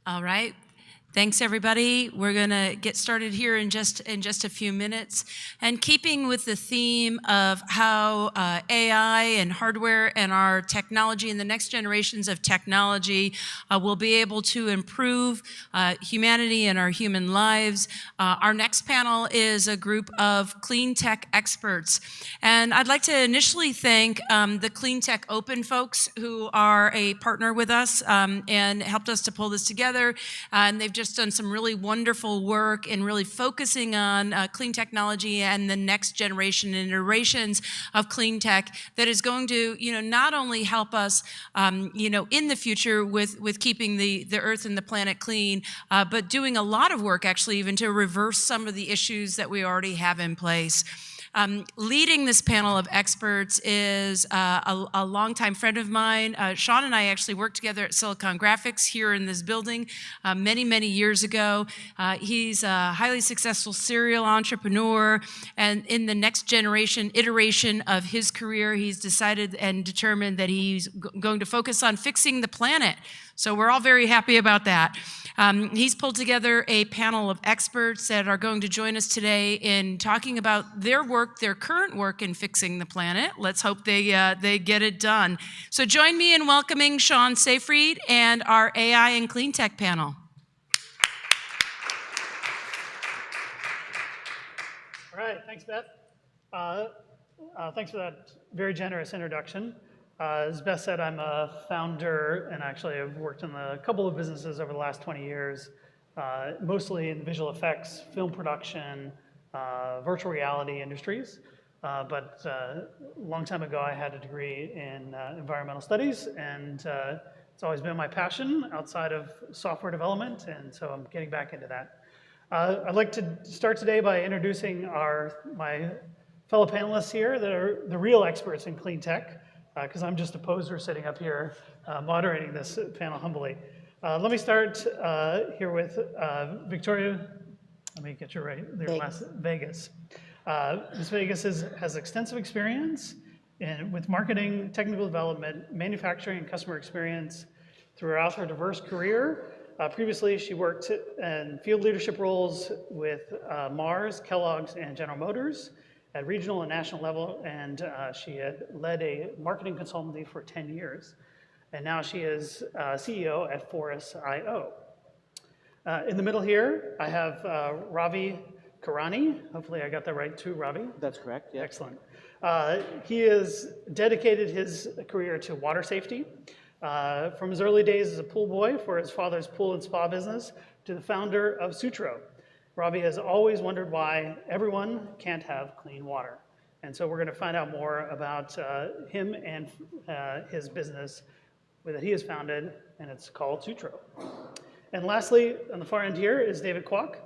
All right. Thanks, everybody. We're going to get started here in just a few minutes. And keeping with the theme of how AI and hardware and our technology and the next generations of technology will be able to improve humanity and our human lives, our next panel is a group of CleanTech experts. And I'd like to initially thank the CleanTech Open folks who are a partner with us and helped us to pull this together. And they've just done some really wonderful work in really focusing on clean technology and the next generation and iterations of clean tech that is going to, not only help us, in the future with keeping the earth and the planet clean, but doing a lot of work actually even to reverse some of the issues that we already have in place. Leading this panel of experts is a longtime friend of mine. Sean and I actually worked together at Silicon Graphics here in this building many, many years ago. He's a highly successful serial entrepreneur, and in the next generation iteration of his career, he's decided and determined that he's going to focus on fixing the planet. So we're all very happy about that. He's pulled together a panel of experts that are going to join us today in talking about their work, their current work in fixing the planet. Let's hope they get it done. So join me in welcoming Sean Safreed and our AI and Clean Tech panel. All right, thanks, Beth. Thanks for that very generous introduction. As Beth said, I'm a founder, and actually I've worked in a couple of businesses over the last 20 years, mostly in visual effects, film production, virtual reality industries. But a long time ago, I had a degree in environmental studies, and it's always been my passion outside of software development, and so I'm getting back into that. I'd like to start today by introducing my fellow panelists here that are the real experts in clean tech, because I'm just a poser sitting up here moderating this panel humbly. Let me start here with Victoria. Let me get you right. Vegis. Ms. Vegis has extensive experience with marketing, technical development, manufacturing, and customer experience throughout her diverse career. Previously, she worked in field leadership roles with Mars, Kellogg's, and General Motors at regional and national level, and she had led a marketing consultancy for 10 years. And now she is CEO at Forrest Io. In the middle here, I have Ravi Kurani. Hopefully I got that right too, Ravi? That's correct, yeah. Excellent. He has dedicated his career to water safety. From his early days as a pool boy for his father's pool and spa business to the founder of Sutro. Ravi has always wondered why everyone can't have clean water. And so we're going to find out more about him and his business that he has founded, and it's called Sutro. And lastly, on the far end here is David Kwok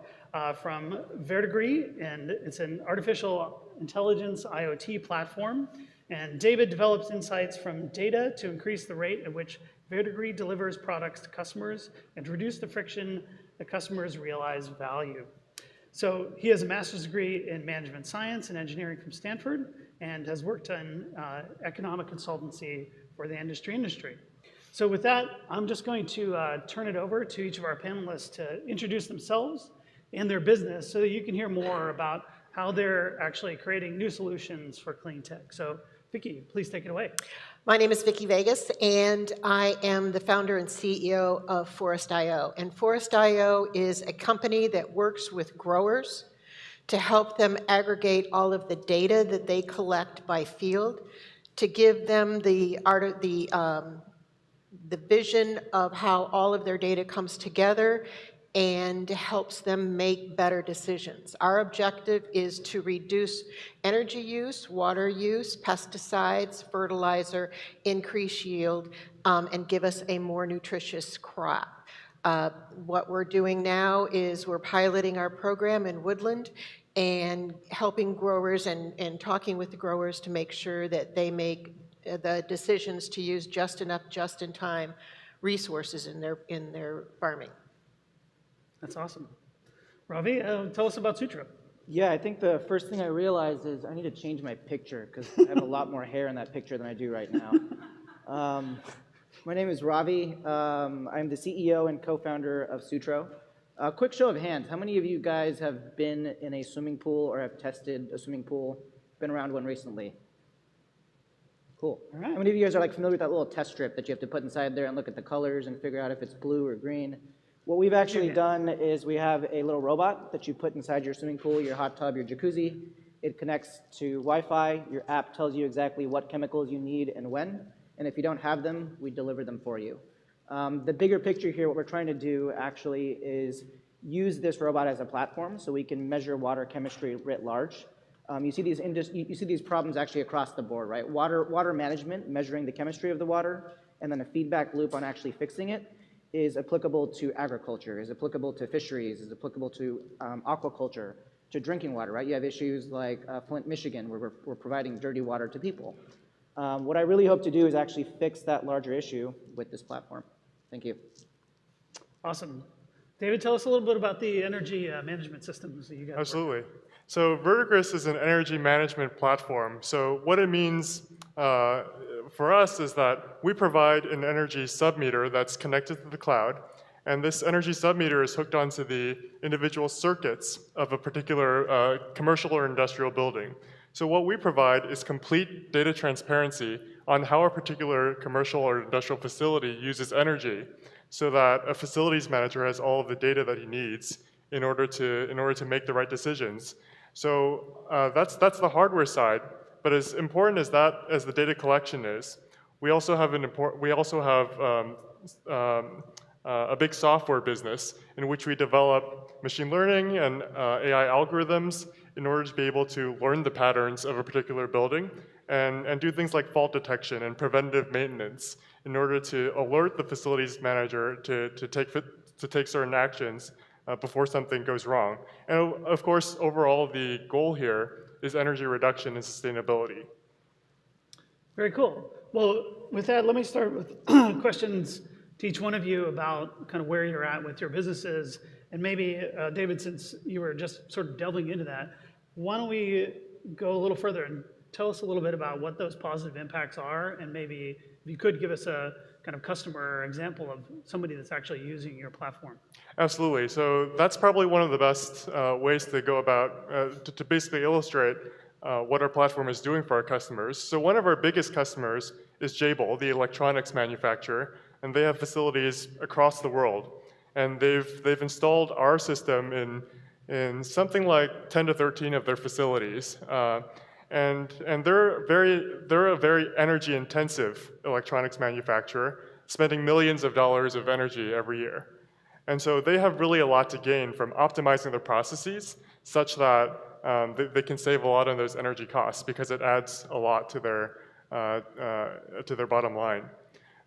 from Verdigris, and it's an artificial intelligence IoT platform. And David develops insights from data to increase the rate at which Verdigris delivers products to customers and to reduce the friction that customers realize value. So he has a master's degree in management science and engineering from Stanford and has worked on economic consultancy for the industry. So with that, I'm just going to turn it over to each of our panelists to introduce themselves and their business so that you can hear more about how they're actually creating new solutions for clean tech. So Vicki, please take it away. My name is Vicki Vegis, and I am the founder and CEO of Forrest Io. And Forrest Io is a company that works with growers to help them aggregate all of the data that they collect by field, to give them the vision of how all of their data comes together and helps them make better decisions. Our objective is to reduce energy use, water use, pesticides, fertilizer, increase yield, and give us a more nutritious crop. What we're doing now is we're piloting our program in Woodland and helping growers and talking with the growers to make sure that they make the decisions to use just enough, just in time resources in their farming. That's awesome. Ravi, tell us about Sutro. Yeah, I think the first thing I realized is I need to change my picture because I have a lot more hair in that picture than I do right now. My name is Ravi. I'm the CEO and co-founder of Sutro. A quick show of hands. How many of you guys have been in a swimming pool or have tested a swimming pool, been around one recently? Cool. All right. How many of you guys are like familiar with that little test strip that you have to put inside there and look at the colors and figure out if it's blue or green? What we've actually done is we have a little robot that you put inside your swimming pool, your hot tub, your jacuzzi. It connects to Wi-Fi. Your app tells you exactly what chemicals you need and when. And if you don't have them, we deliver them for you. The bigger picture here, what we're trying to do actually is use this robot as a platform so we can measure water chemistry writ large. You see these problems actually across the board, right? Water management, measuring the chemistry of the water, and then a feedback loop on actually fixing it is applicable to agriculture, is applicable to fisheries, is applicable to aquaculture, to drinking water, right? You have issues like Flint, Michigan, where we're providing dirty water to people. What I really hope to do is actually fix that larger issue with this platform. Thank you. Awesome. David, tell us a little bit about the energy management systems that you guys Absolutely. So Verdigris is an energy management platform. So what it means for us is that we provide an energy submeter that's connected to the cloud, and this energy submeter is hooked onto the individual circuits of a particular commercial or industrial building. So what we provide is complete data transparency on how a particular commercial or industrial facility uses energy, so that a facilities manager has all of the data that he needs in order to make the right decisions. So that's the hardware side. But as important as the data collection is, we also have a big software business in which we develop machine learning and AI algorithms in order to be able to learn the patterns of a particular building and do things like fault detection and preventative maintenance in order to alert the facilities manager to take certain actions before something goes wrong. And of course, overall, the goal here is energy reduction and sustainability. Very cool. Well, with that, let me start with questions to each one of you about kind of where you're at with your businesses. And maybe, David, since you were just sort of delving into that, why don't we go a little further and tell us a little bit about what those positive impacts are, and maybe if you could give us a kind of customer example of somebody that's actually using your platform. Absolutely. So that's probably one of the best ways to go about, to basically illustrate what our platform is doing for our customers. So one of our biggest customers is Jabil, the electronics manufacturer, and they have facilities across the world. And they've installed our system in something like 10 to 13 of their facilities. And they're a very energy intensive electronics manufacturer, spending millions of dollars of energy every year. And so they have really a lot to gain from optimizing their processes such that they can save a lot on those energy costs, because it adds a lot to their bottom line.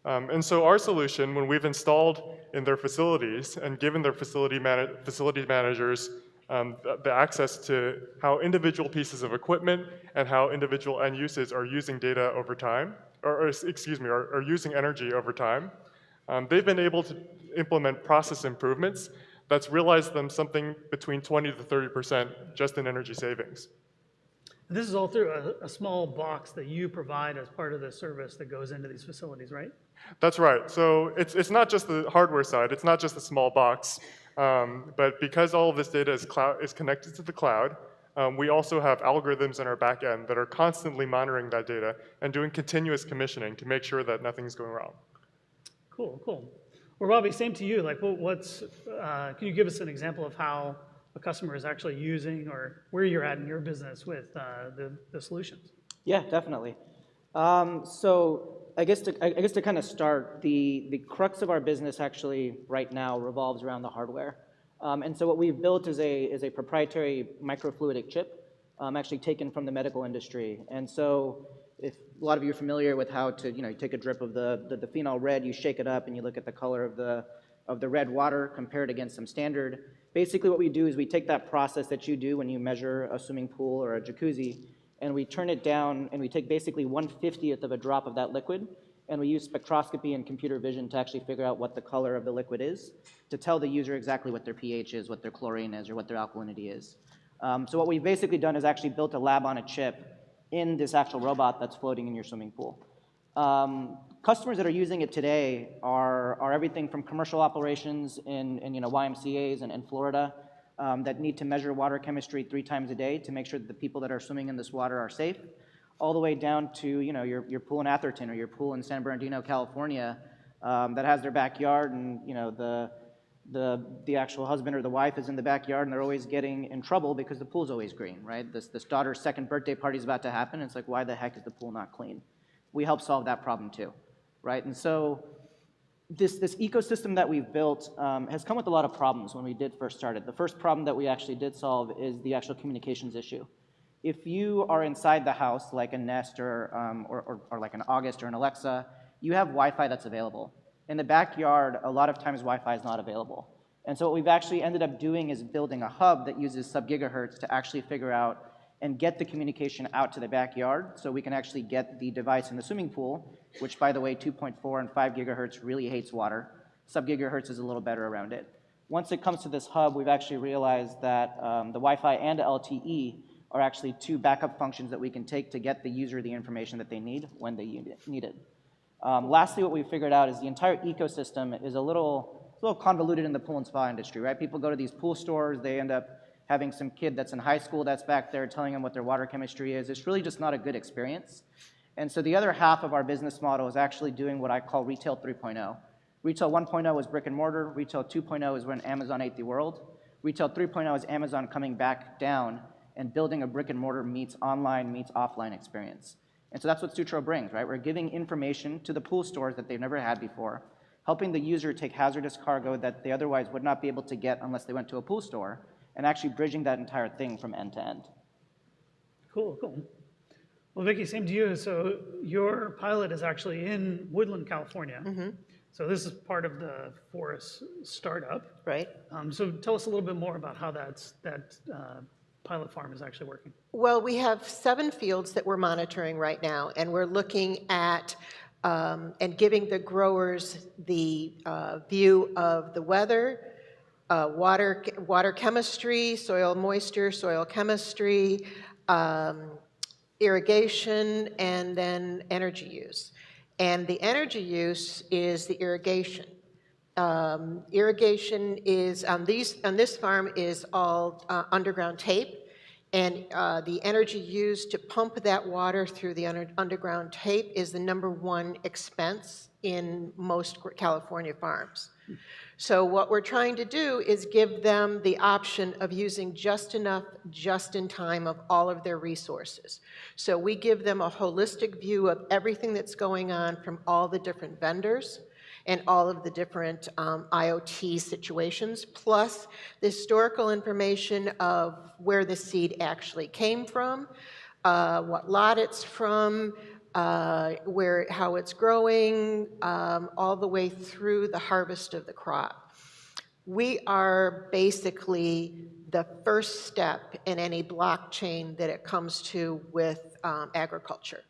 And so our solution, when we've installed in their facilities and given their facility managers the access to how individual pieces of equipment and how individual end uses are using data over time, are using energy over time, they've been able to implement process improvements that's realized them something between 20 to 30% just in energy savings. This is all through a small box that you provide as part of the service that goes into these facilities, right? That's right. So it's not just the hardware side. It's not just a small box. But because all of this data is connected to the cloud, we also have algorithms in our back end that are constantly monitoring that data and doing continuous commissioning to make sure that nothing's going wrong. Cool, cool. Well, Ravi, same to you. Like, can you give us an example of how a customer is actually using, or where you're at in your business with the solutions? Yeah, definitely. So I guess to kind of start, the crux of our business actually right now revolves around the hardware. And so what we've built is a proprietary microfluidic chip, actually taken from the medical industry. And so if a lot of you are familiar with how to, you take a drip of the phenol red, you shake it up and you look at the color of the red water, compare it against some standard. Basically what we do is we take that process that you do when you measure a swimming pool or a jacuzzi, and we turn it down and we take basically 1/50th of a drop of that liquid, and we use spectroscopy and computer vision to actually figure out what the color of the liquid is, to tell the user exactly what their pH is, what their chlorine is, or what their alkalinity is. So what we've basically done is actually built a lab on a chip in this actual robot that's floating in your swimming pool. Customers that are using it today are everything from commercial operations in YMCAs and Florida that need to measure water chemistry 3 times a day to make sure that the people that are swimming in this water are safe, all the way down to your pool in Atherton or your pool in San Bernardino, California, that has their backyard, and the actual husband or the wife is in the backyard and they're always getting in trouble because the pool's always green, right? This daughter's second birthday party is about to happen, and it's like, why the heck is the pool not clean? We help solve that problem too, right? And so this ecosystem that we've built has come with a lot of problems when we did first start it. The first problem that we actually did solve is the actual communications issue. If you are inside the house, like a Nest or like an August or an Alexa, you have Wi-Fi that's available. In the backyard, a lot of times Wi-Fi is not available. And so what we've actually ended up doing is building a hub that uses sub-gigahertz to actually figure out and get the communication out to the backyard so we can actually get the device in the swimming pool, which, by the way, 2.4 and 5 gigahertz really hates water. Sub-gigahertz is a little better around it. Once it comes to this hub, we've actually realized that the Wi-Fi and LTE are actually 2 backup functions that we can take to get the user the information that they need when they need it. Lastly, what we figured out is the entire ecosystem is a little convoluted in the pool and spa industry, right? People go to these pool stores, they end up having some kid that's in high school that's back there telling them what their water chemistry is. It's really just not a good experience. And so the other half of our business model is actually doing what I call Retail 3.0. Retail 1.0 was brick and mortar. Retail 2.0 is when Amazon ate the world. Retail 3.0 is Amazon coming back down and building a brick and mortar meets online meets offline experience. And so that's what Sutro brings, right? We're giving information to the pool stores that they've never had before, helping the user take hazardous cargo that they otherwise would not be able to get unless they went to a pool store, and actually bridging that entire thing from end to end. Cool, cool. Well, Vicki, same to you. So your pilot is actually in Woodland, California. So this is part of the Forrest startup. Right. So tell us a little bit more about how that pilot farm is actually working. Well, we have 7 fields that we're monitoring right now, and we're looking at and giving the growers the view of the weather, water chemistry, soil moisture, soil chemistry, irrigation, and then energy use. And the energy use is the irrigation. Irrigation is, on this farm is all underground tape, and the energy used to pump that water through the underground tape is the #1 expense in most California farms. So what we're trying to do is give them the option of using just enough, just in time of all of their resources. So we give them a holistic view of everything that's going on from all the different vendors and all of the different IoT situations, plus the historical information of where the seed actually came from, what lot it's from, how it's growing, all the way through the harvest of the crop. We are basically the first step in any blockchain that it comes to with agriculture.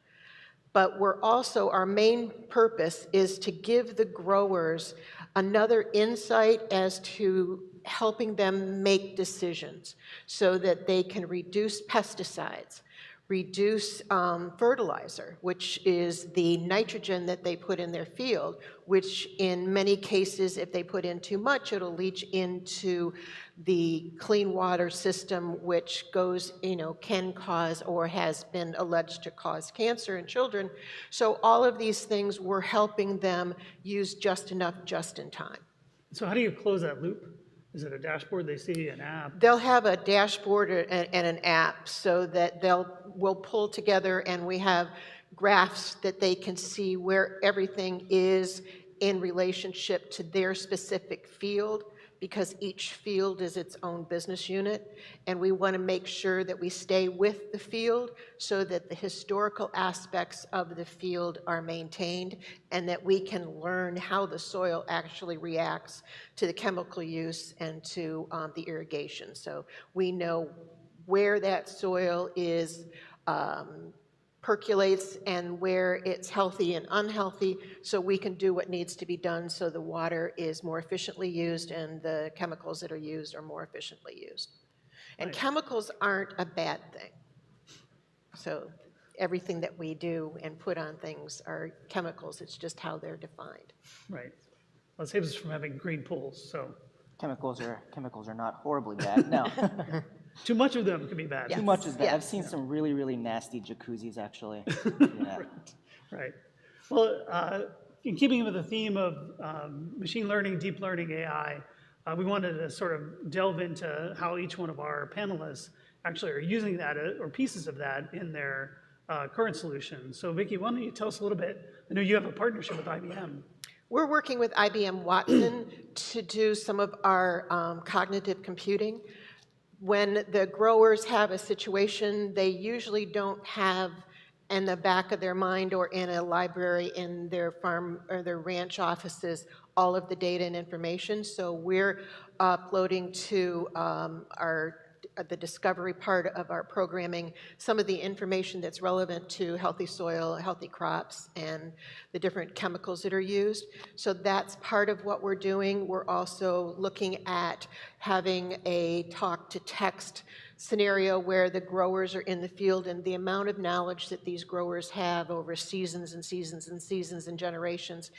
But we're also, our main purpose is to give the growers another insight as to helping them make decisions so that they can reduce pesticides, reduce fertilizer, which is the nitrogen that they put in their field, which in many cases, if they put in too much, it'll leach into the clean water system, which goes, can cause or has been alleged to cause cancer in children. So all of these things, we're helping them use just enough, just in time. So how do you close that loop? Is it a dashboard they see, an app? They'll have a dashboard and an app so that we'll pull together, and we have graphs that they can see where everything is in relationship to their specific field, because each field is its own business unit, and we want to make sure that we stay with the field so that the historical aspects of the field are maintained and that we can learn how the soil actually reacts to the chemical use and to the irrigation. So we know where that soil is percolates and where it's healthy and unhealthy, so we can do what needs to be done so the water is more efficiently used and the chemicals that are used are more efficiently used. And chemicals aren't a bad thing. So everything that we do and put on things are chemicals. It's just how they're defined. Right. Well, it saves us from having green pools, so Chemicals are not horribly bad, no. too much of them can be bad. Too much is bad. I've Yes. seen some really, really nasty jacuzzis, actually. Yeah. Right. Well, in keeping with the theme of machine learning, deep learning, AI, we wanted to sort of delve into how each one of our panelists actually are using that or pieces of that in their current solutions. So Vicki, why don't you tell us a little bit? I know you have a partnership with IBM. We're working with IBM Watson to do some of our cognitive computing. When the growers have a situation, they usually don't have in the back of their mind or in a library in their farm or their ranch offices all of the data and information. So we're uploading to the discovery part of our programming some of the information that's relevant to healthy soil, healthy crops, and the different chemicals that are used. So that's part of what we're doing. We're also looking at having a talk-to-text scenario where the growers are in the field, and the amount of knowledge that these growers have over seasons and seasons and seasons and generations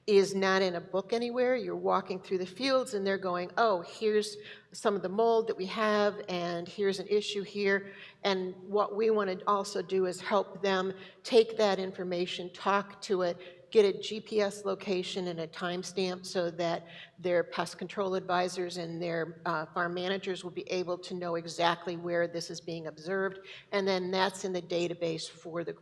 is not in a book anywhere. You're walking through the fields and they're going, oh, here's some of the mold that we have, and here's an issue here. And what we want to also do is help them take that information, talk to it, get a GPS location and a timestamp so that their pest control advisors and their farm managers will be able to know exactly where this is being observed. And then that's in the database for the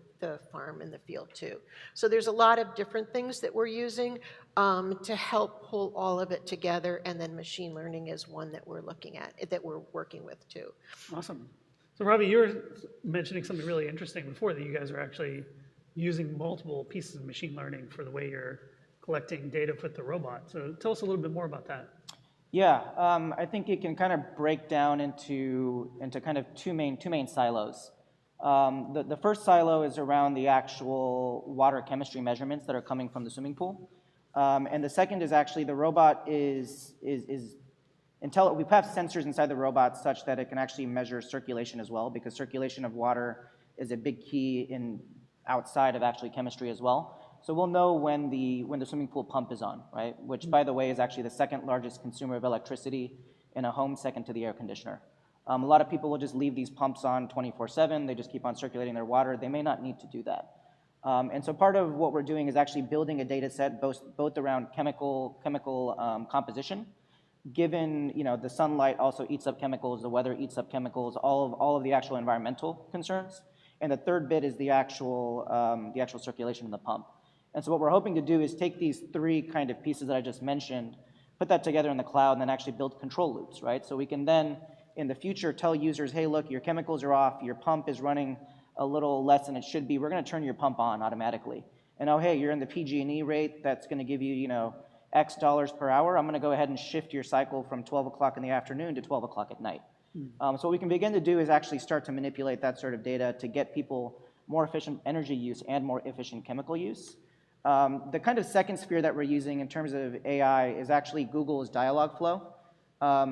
farm in the field too. So there's a lot of different things that we're using to help pull all of it together, and then machine learning is one that we're looking at, that we're working with too. Awesome. So Ravi, you were mentioning something really interesting before, that you guys are actually using multiple pieces of machine learning for the way you're collecting data with the robot. So tell us a little bit more about that. Yeah, I think it can kind of break down into kind of two main silos. The first silo is around the actual water chemistry measurements that are coming from the swimming pool. And the second is actually the robot we have sensors inside the robot such that it can actually measure circulation as well, because circulation of water is a big key outside of actually chemistry as well. So we'll know when the swimming pool pump is on, right? Which, by the way, is actually the second largest consumer of electricity in a home, second to the air conditioner. A lot of people will just leave these pumps on 24/7. They just keep on circulating their water. They may not need to do that. And so part of what we're doing is actually building a data set both around chemical composition, given the sunlight also eats up chemicals, the weather eats up chemicals, all of the actual environmental concerns. And the third bit is the actual circulation in the pump. And so what we're hoping to do is take these three kind of pieces that I just mentioned, put that together in the cloud, and then actually build control loops, right? So we can then, in the future, tell users, hey, look, your chemicals are off, your pump is running a little less than it should be. We're going to turn your pump on automatically. And oh, hey, you're in the PG&E rate. That's going to give you, X dollars per hour. I'm going to go ahead and shift your cycle from 12 o'clock in the afternoon to 12 o'clock at night. So what we can begin to do is actually start to manipulate that sort of data to get people more efficient energy use and more efficient chemical use. The kind of second sphere that we're using in terms of AI is actually Google's Dialogflow.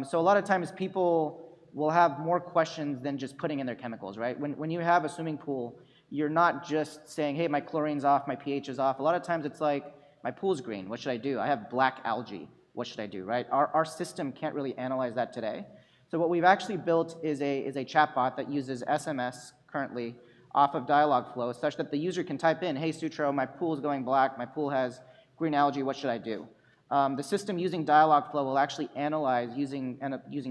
So a lot of times people will have more questions than just putting in their chemicals, right? When you have a swimming pool, you're not just saying, hey, my chlorine's off, my pH is off. A lot of times it's like, my pool's green, what should I do? I have black algae, what should I do, right? Our system can't really analyze that today. So what we've actually built is a chatbot that uses SMS currently off of Dialogflow, such that the user can type in, hey, Sutro, my pool is going black, my pool has green algae, what should I do? The system using Dialogflow will actually analyze using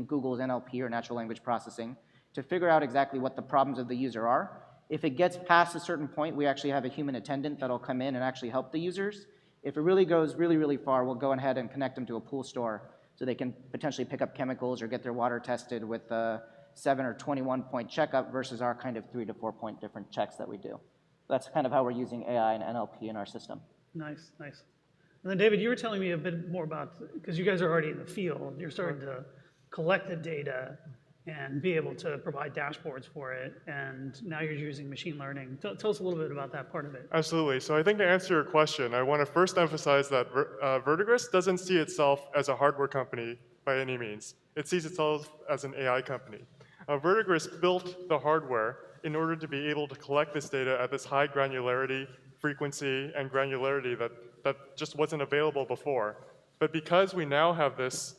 Google's NLP, or natural language processing, to figure out exactly what the problems of the user are. If it gets past a certain point, we actually have a human attendant that'll come in and actually help the users. If it really goes really, really far, we'll go ahead and connect them to a pool store so they can potentially pick up chemicals or get their water tested with a 7 or 21 point checkup versus our kind of 3 to 4 point different checks that we do. That's kind of how we're using AI and NLP in our system. Nice, nice. And then David, you were telling me a bit more about, because you guys are already in the field, you're starting to collect the data and be able to provide dashboards for it, and now you're using machine learning. Tell us a little bit about that part of it. Absolutely. So I think to answer your question, I want to first emphasize that Verdigris doesn't see itself as a hardware company by any means. It sees itself as an AI company. Verdigris built the hardware in order to be able to collect this data at this high granularity, frequency, and granularity that just wasn't available before. But because we now have this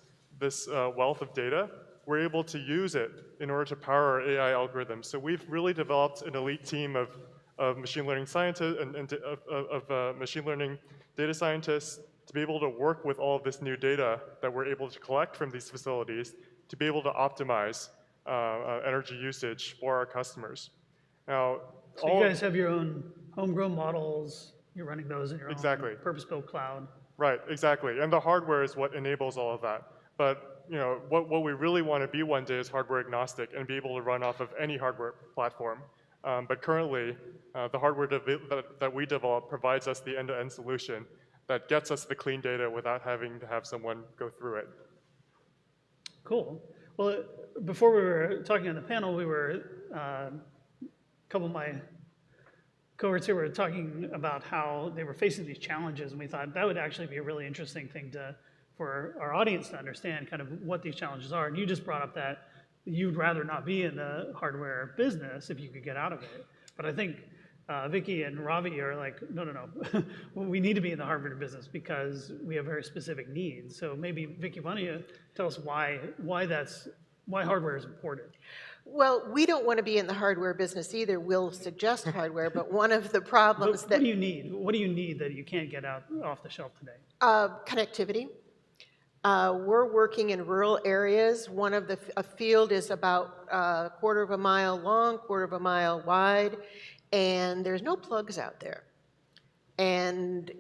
wealth of data, we're able to use it in order to power our AI algorithms. So we've really developed an elite team of machine learning scientists and of machine learning data scientists to be able to work with all of this new data that we're able to collect from these facilities to be able to optimize energy usage for our customers. Now, So you guys have your own homegrown models, you're running those in your Exactly. own purpose-built cloud. Right, exactly. And the hardware is what enables all of that. But what we really want to be one day is hardware agnostic and be able to run off of any hardware platform. But currently, the hardware that we develop provides us the end-to-end solution that gets us the clean data without having to have someone go through it. Cool. Well, before we were talking on the panel, we were, a couple of my cohorts here were talking about how they were facing these challenges, and we thought that would actually be a really interesting thing for our audience to understand kind of what these challenges are. And you just brought up that you'd rather not be in the hardware business if you could get out of it. But I think Vicky and Ravi are like, no. We need to be in the hardware business because we have very specific needs. So maybe, Vicky, why don't you tell us why hardware is important? Well, we don't want to be in the hardware business either. We'll suggest hardware, but one of the problems What do you need? What do you need that you can't get out off the shelf today? Connectivity. We're working in rural areas. A field is about a quarter of a mile long, quarter of a mile wide, and there's no plugs out there. And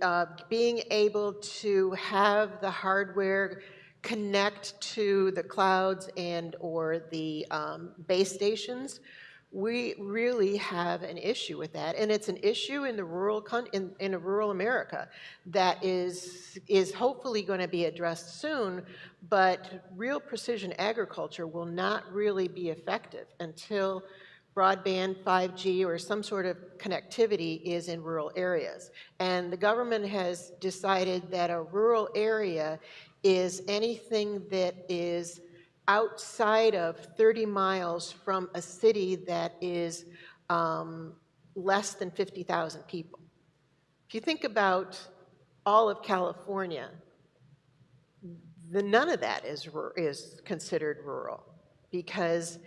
being able to have the hardware connect to the clouds and or the base stations, we really have an issue with that, and it's an issue in the rural in rural America that is hopefully going to be addressed soon. But real precision agriculture will not really be effective until broadband, 5G, or some sort of connectivity is in rural areas. And the government has decided that a rural area is anything that is outside of 30 miles from a city that is less than 50,000 people. If you think about all of California, none of that is considered rural, because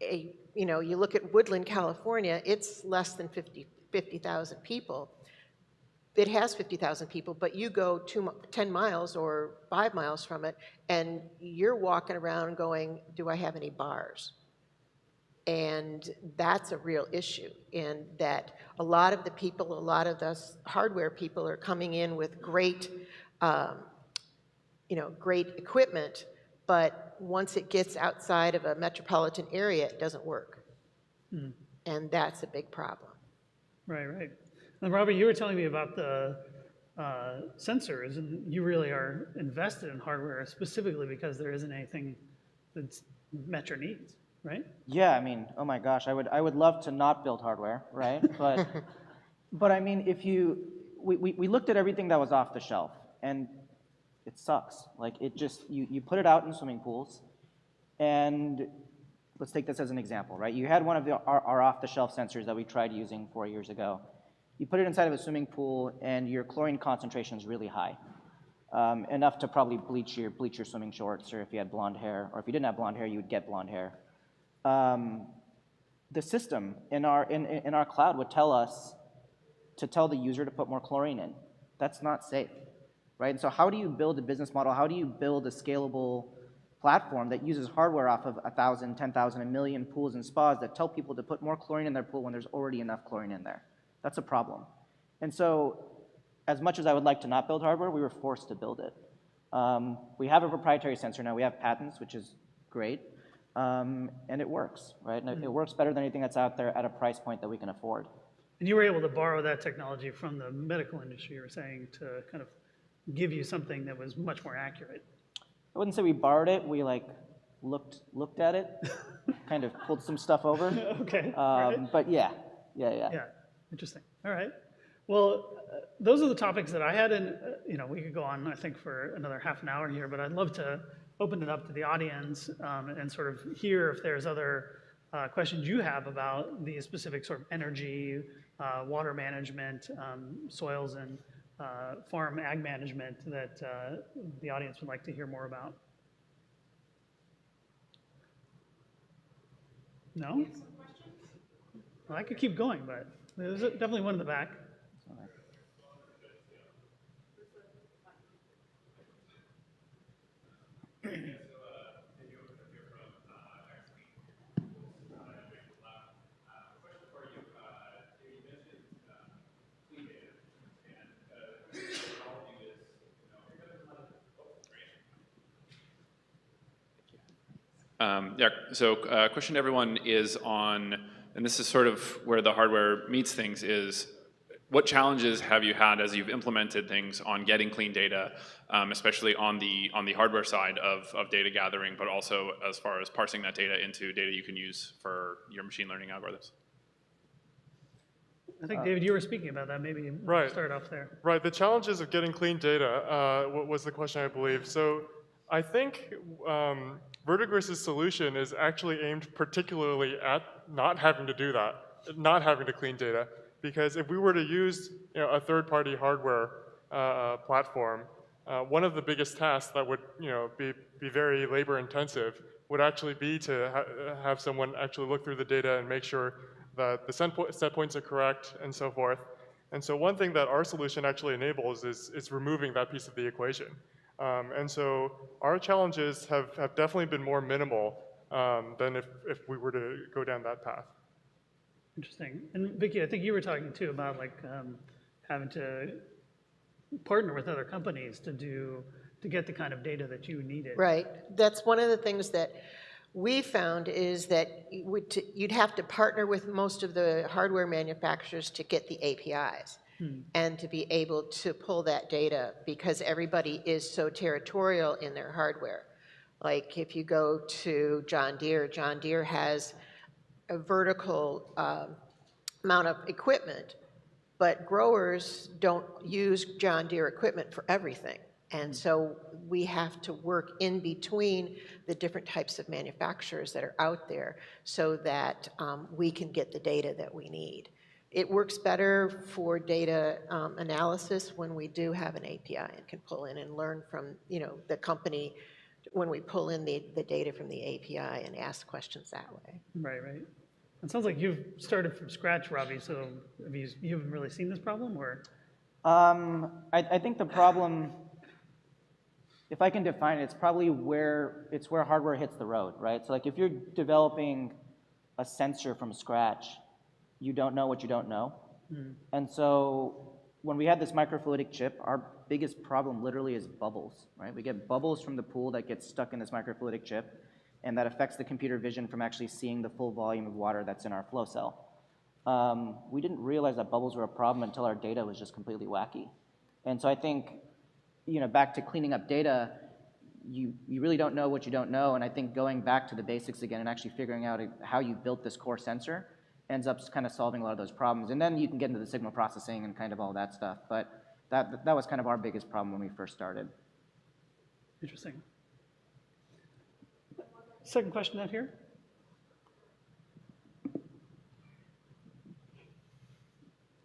you look at Woodland, California, it's less than 50,000 people. It has 50,000 people, but you go 10 miles or 5 miles from it, and you're walking around going, do I have any bars? And that's a real issue, in that a lot of the people, a lot of the hardware people are coming in with great equipment, but once it gets outside of a metropolitan area, it doesn't work. And that's a big problem. Right. And Ravi, you were telling me about the sensors, and you really are invested in hardware specifically because there isn't anything that's met your needs, right? Yeah, I mean, oh my gosh, I would love to not build hardware, right? But I mean, we looked at everything that was off the shelf, and it sucks. Like, it just, you put it out in swimming pools, and let's take this as an example, right? You had one of our off-the-shelf sensors that we tried using 4 years ago. You put it inside of a swimming pool, and your chlorine concentration is really high, enough to probably bleach your swimming shorts, or if you had blonde hair, or if you didn't have blonde hair, you would get blonde hair. The system in our cloud would tell us to tell the user to put more chlorine in. That's not safe, right? And so how do you build a business model? How do you build a scalable platform that uses hardware off of 1,000, 10,000, 1 million pools and spas that tell people to put more chlorine in their pool when there's already enough chlorine in there? That's a problem. And so, as much as I would like to not build hardware, we were forced to build it. We have a proprietary sensor now. We have patents, which is great, and it works, right? And it works better than anything that's out there at a price point that we can afford. And you were able to borrow that technology from the medical industry, you were saying, to kind of give you something that was much more accurate. I wouldn't say we borrowed it. We looked at it, kind of pulled some stuff over. Okay. Right. But yeah. Interesting. All right. Well, those are the topics that I had, and we could go on, I think, for another half an hour here, but I'd love to open it up to the audience and sort of hear if there's other questions you have about the specific sort of energy, water management, soils and farm ag management that the audience would like to hear more about. No? Well, I could keep going, but there's definitely one in the back. Yeah, so question to everyone is on, and this is sort of where the hardware meets things, is what challenges have you had as you've implemented things on getting clean data, especially on the hardware side of data gathering, but also as far as parsing that data into data you can use for your machine learning algorithms? I think, David, you were speaking about that. Maybe Right. start off there. Right, the challenges of getting clean data was the question, I believe. So I think Verdigris's solution is actually aimed particularly at not having to do that, not having to clean data. Because if we were to use a third-party hardware platform, one of the biggest tasks that would be very labor-intensive would actually be to have someone actually look through the data and make sure that the set points are correct and so forth. And so one thing that our solution actually enables is removing that piece of the equation. And so our challenges have definitely been more minimal than if we were to go down that path. Interesting. And Vicky, I think you were talking too about like having to partner with other companies to get the kind of data that you needed. Right. That's one of the things that we found is that you'd have to partner with most of the hardware manufacturers to get the APIs and to be able to pull that data, because everybody is so territorial in their hardware. Like if you go to John Deere has a vertical amount of equipment, but growers don't use John Deere equipment for everything. And so we have to work in between the different types of manufacturers that are out there so that we can get the data that we need. It works better for data analysis when we do have an API and can pull in and learn from the company when we pull in the data from the API and ask questions that way. Right. It sounds like you've started from scratch, Ravi, so you haven't really seen this problem, or? I think the problem, if I can define it, it's probably where hardware hits the road, right? So like if you're developing a sensor from scratch, you don't know what you don't know. And so when we had this microfluidic chip, our biggest problem literally is bubbles, right? We get bubbles from the pool that gets stuck in this microfluidic chip, and that affects the computer vision from actually seeing the full volume of water that's in our flow cell. We didn't realize that bubbles were a problem until our data was just completely wacky. And so I think, back to cleaning up data, you really don't know what you don't know, and I think going back to the basics again and actually figuring out how you built this core sensor ends up kind of solving a lot of those problems. And then you can get into the signal processing and kind of all that stuff. But that was kind of our biggest problem when we first started. Interesting. Second question out here.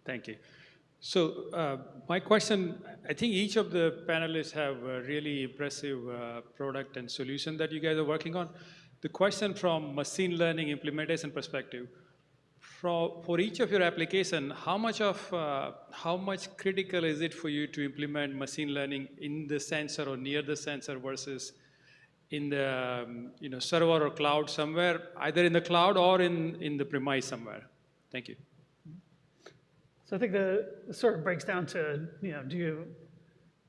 Thank you. So my question, I think each of the panelists have a really impressive product and solution that you guys are working on. The question from machine learning implementation perspective, for each of your application, how much critical is it for you to implement machine learning in the sensor or near the sensor versus in the server or cloud somewhere, either in the cloud or in the premise somewhere? Thank you. So I think it sort of breaks down to,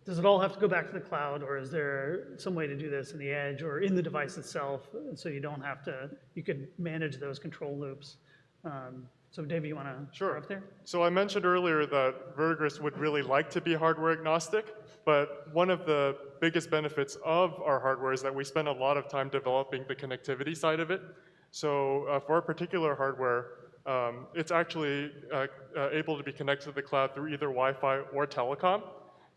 does it all have to go back to the cloud, or is there some way to do this in the edge or in the device itself, so you don't have to, you could manage those control loops? So David, you want to Sure. up there? So I mentioned earlier that Verdigris would really like to be hardware agnostic, but one of the biggest benefits of our hardware is that we spend a lot of time developing the connectivity side of it. So for our particular hardware, it's actually able to be connected to the cloud through either Wi-Fi or telecom.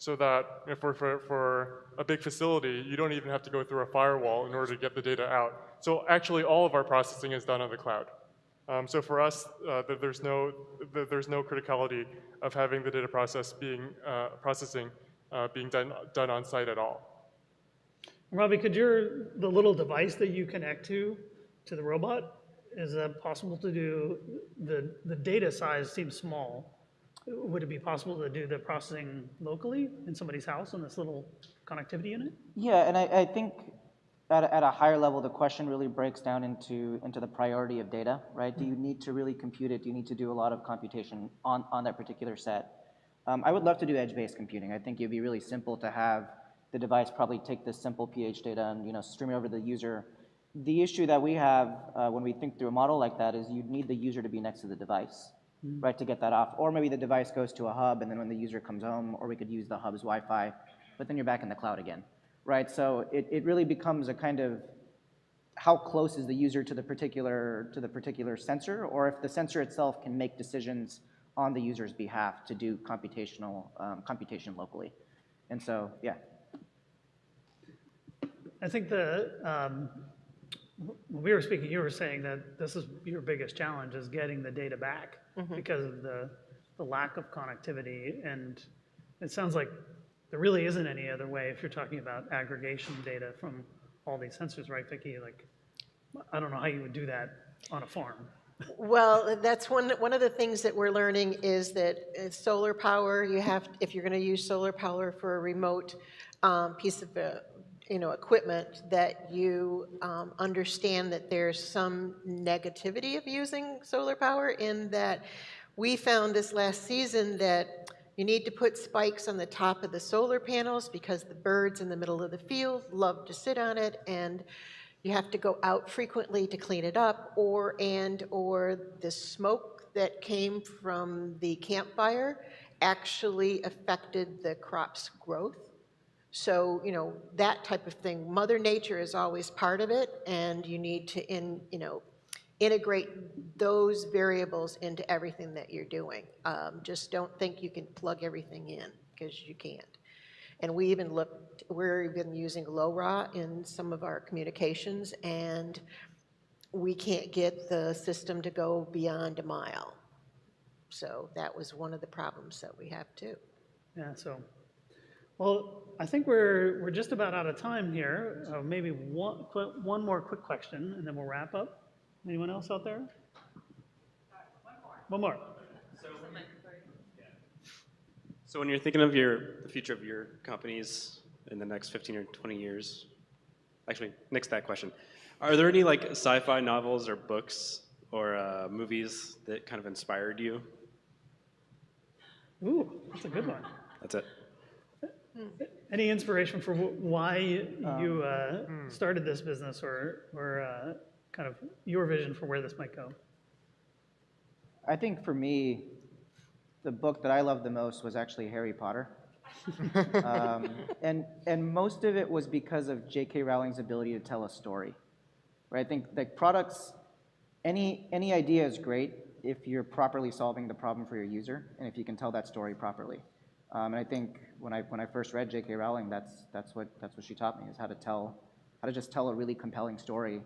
so that for a big facility, you don't even have to go through a firewall in order to get the data out. So actually, all of our processing is done on the cloud. So for us, there's no criticality of having the data processing being done on site at all. Ravi, the little device that you connect to the robot, is it possible to do, the data size seems small. Would it be possible to do the processing locally in somebody's house on this little connectivity unit? Yeah, and I think at a higher level, the question really breaks down into the priority of data, right? Do you need to really compute it? Do you need to do a lot of computation on that particular set? I would love to do edge-based computing. I think it'd be really simple to have the device probably take this simple pH data and stream it over to the user. The issue that we have when we think through a model like that is you'd need the user to be next to the device, right, to get that off. Or maybe the device goes to a hub, and then when the user comes home, or we could use the hub's Wi-Fi, but then you're back in the cloud again, right? So it really becomes a kind of how close is the user to the particular sensor, or if the sensor itself can make decisions on the user's behalf to do computation locally. And so, yeah. I think when we were speaking, you were saying that this is your biggest challenge is getting the data back because of the lack of connectivity. And it sounds like there really isn't any other way if you're talking about aggregation data from all these sensors, right, Vicki? Like, I don't know how you would do that on a farm. Well, that's one of the things that we're learning is that solar power, if you're going to use solar power for a remote piece of equipment, that you understand that there's some negativity of using solar power, in that we found this last season that you need to put spikes on the top of the solar panels because the birds in the middle of the field love to sit on it, and you have to go out frequently to clean it up, or the smoke that came from the campfire actually affected the crop's growth. So, that type of thing. Mother Nature is always part of it, and you need to integrate those variables into everything that you're doing. Just don't think you can plug everything in, because you can't. And we're even using LoRa in some of our communications, and we can't get the system to go beyond a mile. So that was one of the problems that we have too. Yeah, well, I think we're just about out of time here. Maybe one more quick question, and then we'll wrap up. Anyone else out there? One more. So when you're thinking of the future of your companies in the next 15 or 20 years, actually, next to that question, are there any sci-fi novels or books or movies that kind of inspired you? Ooh, that's a good one. That's it. Any inspiration for why you started this business, or kind of your vision for where this might go? I think for me, the book that I loved the most was actually Harry Potter. And most of it was because of J.K. Rowling's ability to tell a story. Right? I think products, any idea is great if you're properly solving the problem for your user, and if you can tell that story properly. And I think when I first read J.K. Rowling, that's what she taught me, is how to just tell a really compelling story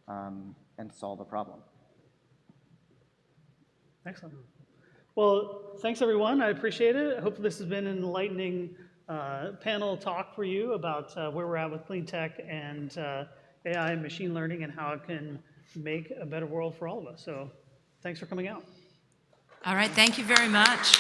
and solve a problem. Excellent. Well, thanks everyone. I appreciate it. I hope this has been an enlightening panel talk for you about where we're at with CleanTech and AI and machine learning, and how it can make a better world for all of us. So thanks for coming out. All right, thank you very much.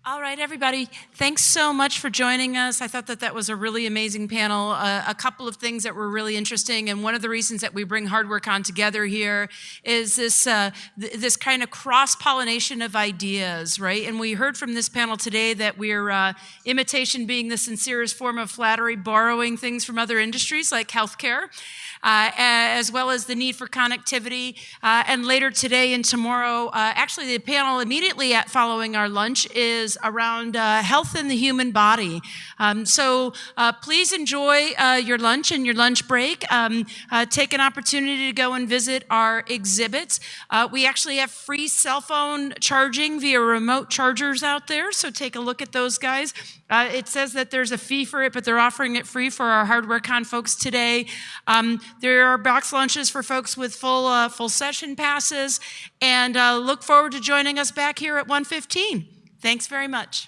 All right, everybody, thanks so much for joining us. I thought that was a really amazing panel. A couple of things that were really interesting, and one of the reasons that we bring Hardwarecon together here is this kind of cross-pollination of ideas, right? And we heard from this panel today that we're imitation being the sincerest form of flattery, borrowing things from other industries like healthcare. As well as the need for connectivity. And later today and tomorrow, actually the panel immediately following our lunch is around health in the human body. So please enjoy your lunch and your lunch break. Take an opportunity to go and visit our exhibits. We actually have free cell phone charging via remote chargers out there, so take a look at those guys. It says that there's a fee for it, but they're offering it free for our Hardwarecon folks today. There are box lunches for folks with full session passes, and look forward to joining us back here at 1:15. Thanks very much.